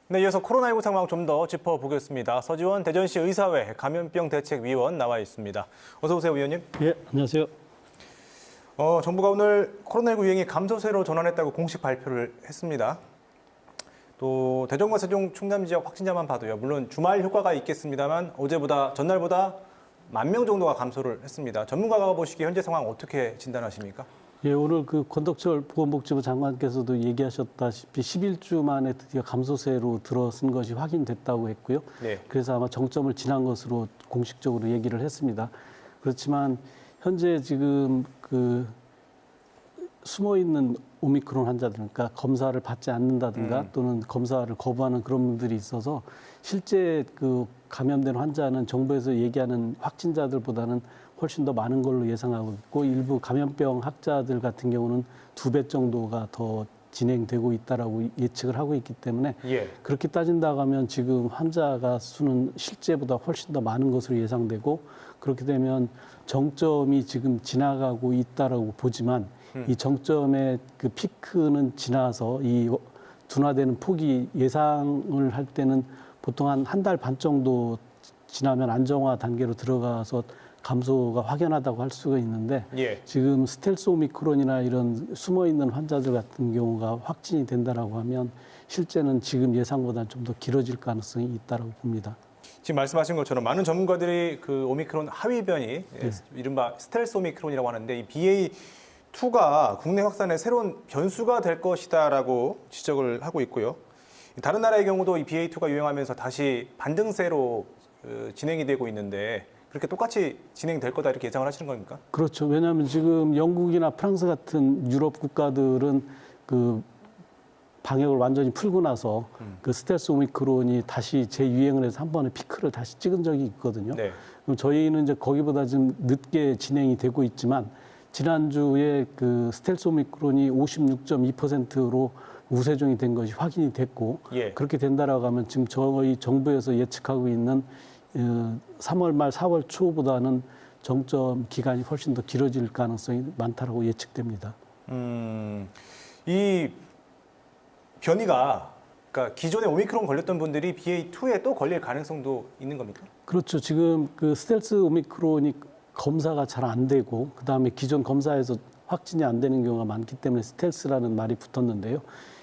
네, 이어서 코로나19 상황 좀 더 짚어보겠습니다. 서지원 대전시 의사회 감염병 대책위원 나와 있습니다. 어서 오세요, 위원님. 예, 안녕하세요. 정부가 오늘 코로나19 유행이 감소세로 전환했다고 공식 발표를 했습니다. 또 대전과 세종 충남 지역 확진자만 봐도요. 물론 주말 효과가 있겠습니다만 전날보다 10,000명 정도가 감소를 했습니다. 전문가가 보시기에 현재 상황 어떻게 진단하십니까? 예, 오늘 그 권덕철 보건복지부 장관께서도 얘기하셨다시피 11주 만에 드디어 감소세로 들어선 것이 확인됐다고 했고요. 네. 그래서 아마 정점을 지난 것으로 공식적으로 얘기를 했습니다. 그렇지만 현재 지금 그 숨어 있는 오미크론 환자들, 그러니까 검사를 받지 않는다든가 또는 검사를 거부하는 그런 분들이 있어서 실제 그 감염된 환자는 정부에서 얘기하는 확진자들보다는 훨씬 더 많은 걸로 예상하고 있고, 일부 감염병 학자들 같은 경우는 2배 정도가 더 진행되고 있다라고 예측을 하고 있기 때문에 그렇게 따진다고 하면 지금 환자가 수는 실제보다 훨씬 더 많은 것으로 예상되고, 그렇게 되면 정점이 지금 지나가고 있다라고 보지만 이 정점의 그 피크는 지나서 이 둔화되는 폭이 예상을 할 때는 보통 한 달 반 정도 지나면 안정화 단계로 들어가서 감소가 확연하다고 할 수가 있는데 지금 스텔스 오미크론이나 이런 숨어있는 환자들 같은 경우가 확진이 된다라고 하면 실제는 지금 예상보다는 좀 더 길어질 가능성이 있다고 봅니다. 지금 말씀하신 것처럼 많은 전문가들이 그 오미크론 하위 변이, 이른바 스텔스 오미크론이라고 하는데 이 BA2가 국내 확산의 새로운 변수가 될 것이다라고 지적을 하고 있고요. 다른 나라의 경우도 이 BA2가 유행하면서 다시 반등세로 진행이 되고 있는데 그렇게 똑같이 진행될 거다 이렇게 예상을 하시는 겁니까? 그렇죠. 왜냐하면 지금 영국이나 프랑스 같은 유럽 국가들은 그 방역을 완전히 풀고 나서 그 스텔스 오미크론이 다시 재유행을 해서 한 번에 피크를 다시 찍은 적이 있거든요. 네. 그럼 저희는 이제 거기보다 좀 늦게 진행이 되고 있지만 지난주에 그 스텔스 오미크론이 56.2%로 우세종이 된 것이 확인이 됐고 그렇게 된다라고 하면 지금 저희 정부에서 예측하고 있는 3월 말 4월 초보다는 정점 기간이 훨씬 더 길어질 가능성이 많다고 예측됩니다. 이 변이가 그러니까 기존에 오미크론 걸렸던 분들이 BA2에 또 걸릴 가능성도 있는 겁니까? 그렇죠. 지금 그 스텔스 오미크론이 검사가 잘 안 되고 그다음에 기존 검사에서 확진이 안 되는 경우가 많기 때문에 스텔스라는 말이 붙었는데요.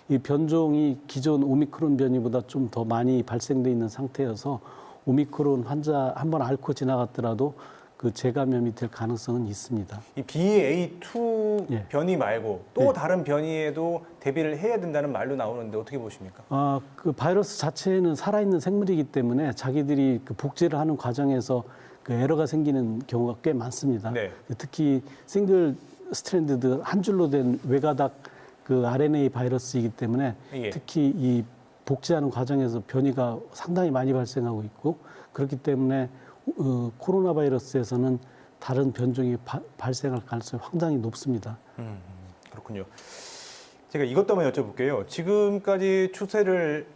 이 변종이 기존 오미크론 변이보다 좀 더 많이 발생돼 있는 상태여서 오미크론 환자 한번 앓고 지나갔더라도 그 재감염이 될 가능성은 있습니다. 이 BA2 변이 말고 또 다른 변이에도 대비를 해야 된다는 말로 나오는데 어떻게 보십니까? 그 바이러스 자체는 살아있는 생물이기 때문에 자기들이 그 복제를 하는 과정에서 그 에러가 생기는 경우가 꽤 많습니다. 특히 싱글 스트랜드드 한 줄로 된 외가닥 그 RNA 바이러스이기 때문에 특히 이 복제하는 과정에서 변이가 상당히 많이 발생하고 있고 그렇기 때문에 코로나 바이러스에서는 다른 변종이 발생할 가능성이 상당히 높습니다. 그렇군요. 제가 이것도 한번 여쭤볼게요. 지금까지 추세를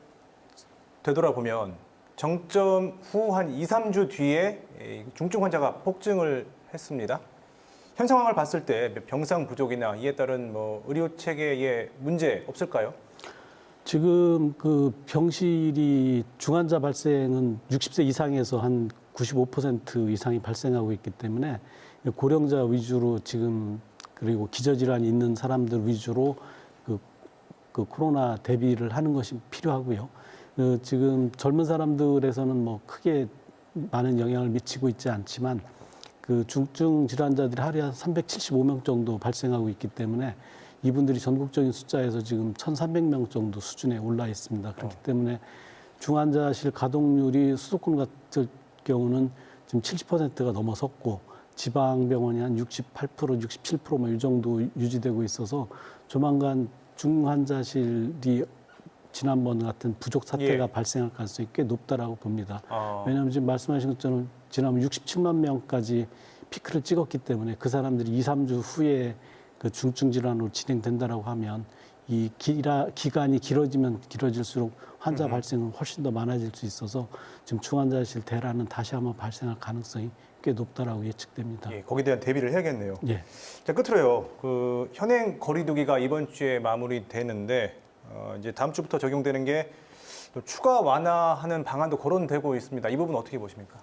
되돌아보면 정점 후 한 2, 3주 뒤에 중증 환자가 폭증을 했습니다. 현 상황을 봤을 때 병상 부족이나 이에 따른 뭐 의료 체계에 문제 없을까요? 지금 그 병실이 중환자 발생은 60세 이상에서 한 95% 이상이 발생하고 있기 때문에 고령자 위주로 지금 그리고 기저질환이 있는 사람들 위주로 그 코로나 대비를 하는 것이 필요하고요. 지금 젊은 사람들에서는 뭐 크게 많은 영향을 미치고 있지 않지만 그 중증 질환자들이 하루에 한 375명 정도 발생하고 있기 때문에 이분들이 전국적인 숫자에서 지금 1,300명 정도 수준에 올라 있습니다. 그렇기 때문에 중환자실 가동률이 수도권 같은 경우는 지금 70%가 넘어섰고 지방병원이 한 68%, 67% 뭐 이 정도 유지되고 있어서 조만간 중환자실이 지난번 같은 부족 사태가 발생할 가능성이 꽤 높다라고 봅니다. 왜냐하면 지금 말씀하신 것처럼 지난번 67만 명까지 피크를 찍었기 때문에 그 사람들이 2, 3주 후에 그 중증 질환으로 진행된다라고 하면 이 기간이 길어지면 길어질수록 환자 발생은 훨씬 더 많아질 수 있어서 지금 중환자실 대란은 다시 한번 발생할 가능성이 꽤 높다라고 예측됩니다. 거기에 대한 대비를 해야겠네요. 자, 끝으로요. 그 현행 거리두기가 이번 주에 마무리되는데 이제 다음 주부터 적용되는 게 또 추가 완화하는 방안도 거론되고 있습니다. 이 부분 어떻게 보십니까?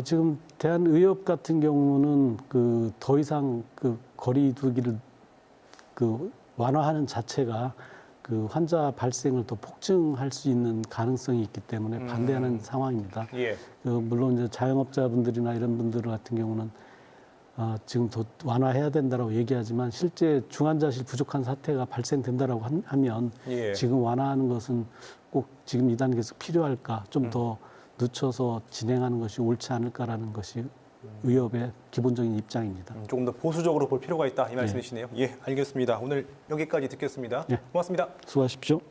지금 대한의협 같은 경우는 그 더 이상 그 거리두기를 그 완화하는 자체가 그 환자 발생을 더 폭증할 수 있는 가능성이 있기 때문에 반대하는 상황입니다. 예. 물론 이제 자영업자분들이나 이런 분들 같은 경우는 지금 더 완화해야 된다라고 얘기하지만 실제 중환자실 부족한 사태가 발생된다라고 하면 예. 지금 완화하는 것은 꼭 지금 이 단계에서 필요할까 좀 더 늦춰서 진행하는 것이 옳지 않을까라는 것이 의협의 기본적인 입장입니다. 조금 더 보수적으로 볼 필요가 있다 이 말씀이시네요. 예, 알겠습니다. 오늘 여기까지 듣겠습니다. 예. 고맙습니다. 수고하십시오.